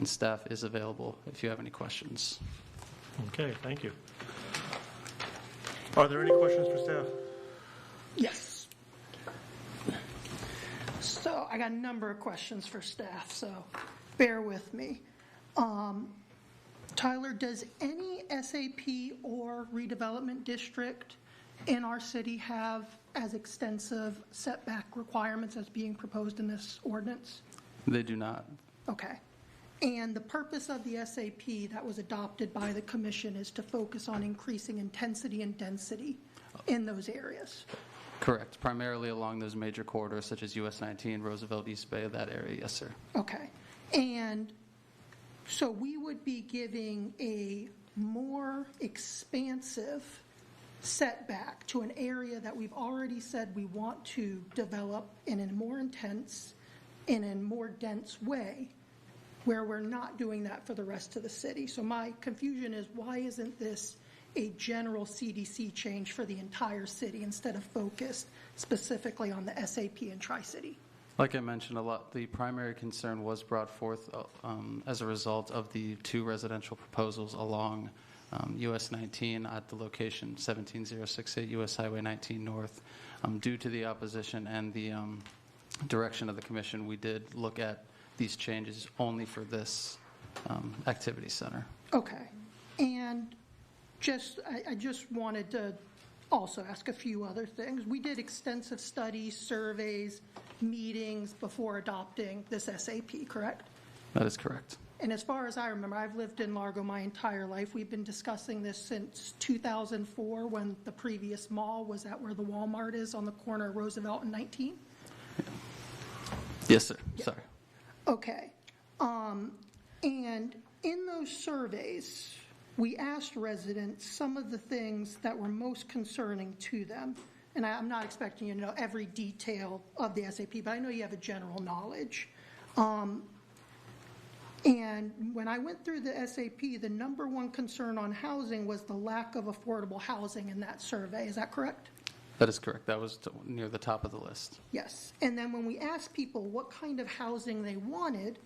and staff is available if you have any questions. Okay, thank you. Are there any questions for staff? Yes. So I got a number of questions for staff, so bear with me. Tyler, does any SAP or redevelopment district in our city have as extensive setback requirements as being proposed in this ordinance? They do not. Okay. And the purpose of the SAP that was adopted by the commission is to focus on increasing intensity and density in those areas? Correct. Primarily along those major corridors such as US 19, Roosevelt, East Bay, that area. Yes, sir. Okay. And so we would be giving a more expansive setback to an area that we've already said we want to develop in a more intense, in a more dense way, where we're not doing that for the rest of the city. So my confusion is, why isn't this a general CDC change for the entire city instead of focused specifically on the SAP and Tri-City? Like I mentioned, the primary concern was brought forth as a result of the two residential proposals along US 19 at the location 17068 US Highway 19 North. Due to the opposition and the direction of the commission, we did look at these changes only for this activity center. Okay. And I just wanted to also ask a few other things. We did extensive studies, surveys, meetings before adopting this SAP, correct? That is correct. And as far as I remember, I've lived in Largo my entire life. We've been discussing this since 2004 when the previous mall was at where the Walmart is on the corner of Roosevelt and 19. Yes, sir. Yeah. Sorry. Okay. And in those surveys, we asked residents some of the things that were most concerning to them. And I'm not expecting you to know every detail of the SAP, but I know you have a general knowledge. And when I went through the SAP, the number one concern on housing was the lack of affordable housing in that survey. Is that correct? That is correct. That was near the top of the list. Yes. And then when we asked people what kind of housing they wanted,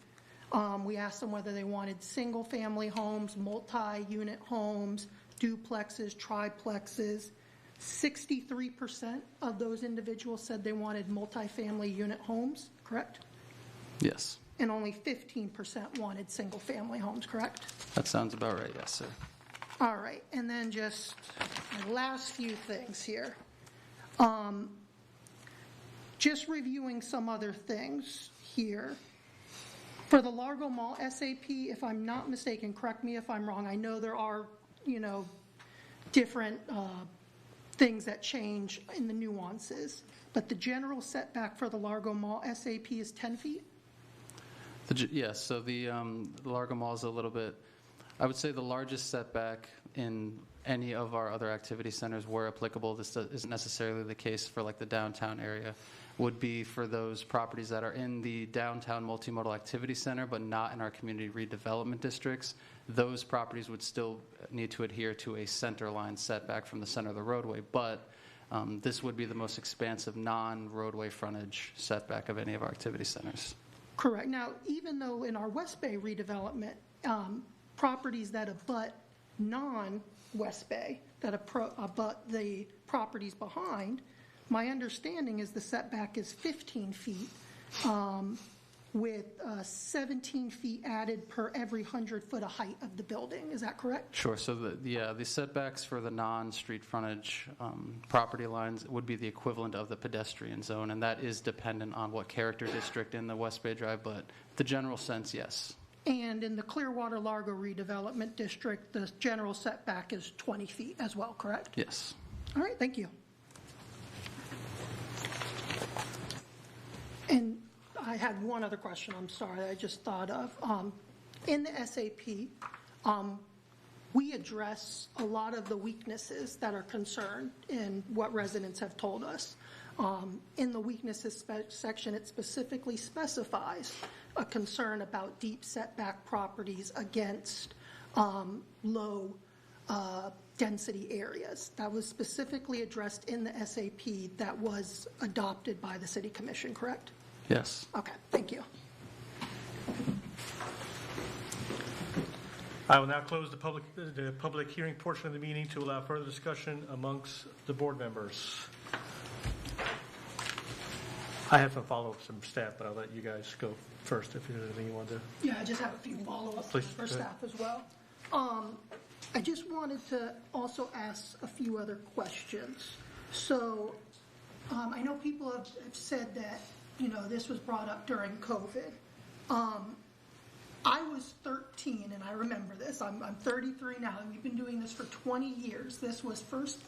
we asked them whether they wanted single-family homes, multi-unit homes, duplexes, triplexes. 63% of those individuals said they wanted multi-family unit homes, correct? Yes. And only 15% wanted single-family homes, correct? That sounds about right, yes, sir. All right, and then just my last few things here. Just reviewing some other things here. For the Largo Mall SAP, if I'm not mistaken, correct me if I'm wrong, I know there are, different things that change in the nuances, but the general setback for the Largo Mall SAP is 10 feet? Yes, so the Largo Mall is a little bit, I would say the largest setback in any of our other activity centers where applicable. This isn't necessarily the case for like the downtown area. Would be for those properties that are in the downtown multimodal activity center but not in our community redevelopment districts. Those properties would still need to adhere to a center line setback from the center of the roadway, but this would be the most expansive non-roadway frontage setback of any of our activity centers. Correct. Now, even though in our West Bay redevelopment, properties that abut non-West Bay, that abut the properties behind, my understanding is the setback is 15 feet with 17 feet added per every 100 foot of height of the building. Is that correct? Sure. So the setbacks for the non-street frontage property lines would be the equivalent of the pedestrian zone, and that is dependent on what character district in the West Bay Drive, but the general sense, yes. And in the Clearwater Largo redevelopment district, the general setback is 20 feet as well, correct? Yes. All right, thank you. And I had one other question, I'm sorry, I just thought of. In the SAP, we address a lot of the weaknesses that are concerned in what residents have told us. In the weaknesses section, it specifically specifies a concern about deep setback properties against low density areas. That was specifically addressed in the SAP that was adopted by the City Commission, correct? Yes. Okay, thank you. I will now close the public hearing portion of the meeting to allow further discussion amongst the board members. I have some follow-ups from staff, but I'll let you guys go first if there's anything you want to. Yeah, I just have a few follow-ups Please, for go ahead. staff as well. I just wanted to also ask a few other questions. So I know people have said that, this was brought up during COVID. I was 13, and I remember this. I'm 33 now, and we've been doing this for 20 years. This was first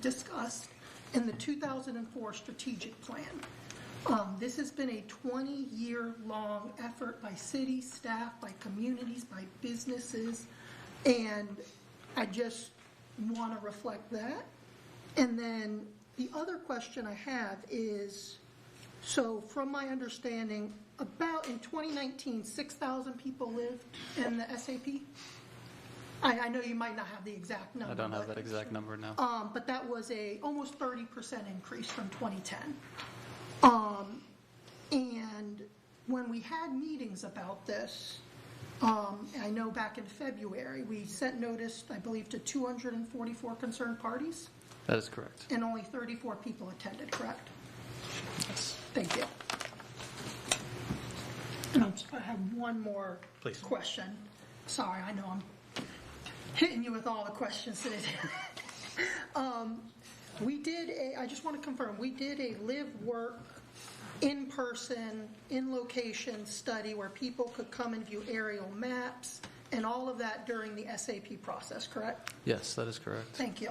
discussed in the 2004 strategic plan. This has been a 20-year-long effort by city staff, by communities, by businesses, and I just want to reflect that. And then the other question I have is, so from my understanding, about in 2019, 6,000 people lived in the SAP? I know you might not have the exact number. I don't have that exact number now. But that was a almost 30% increase from 2010. And when we had meetings about this, I know back in February, we sent notice, I believe, to 244 concerned parties, That is correct. and only 34 people attended, correct? Yes. Thank you. And I have one more Please. question. Sorry, I know I'm hitting you with all the questions today. I just want to confirm, we did a live, work, in-person, in-location study where people could come and view aerial maps and all of that during the SAP process, correct? Yes, that is correct. Thank you.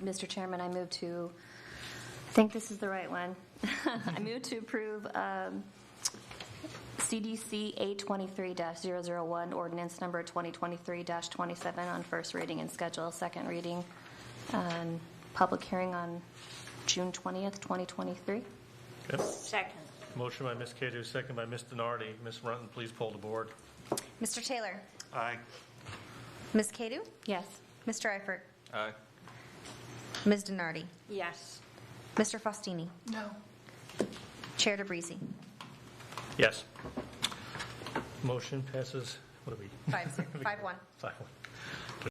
Mr. Chairman, I move to, I think this is the right one. I move to approve CDC 823-001, ordinance number 2023-27 on first reading and schedule a second reading, public hearing on June 20th, 2023. Okay. Second. Motion by Ms. Cato, second by Ms. Donardi. Ms. Runton, please poll the board. Mr. Taylor? Aye. Ms. Cadu? Yes. Mr. Eifert? Aye. Ms. Donardi? Yes. Mr. Faustini? No. Chair DeBreezy? Yes. Motion passes, what are we? 5-1. 5-1.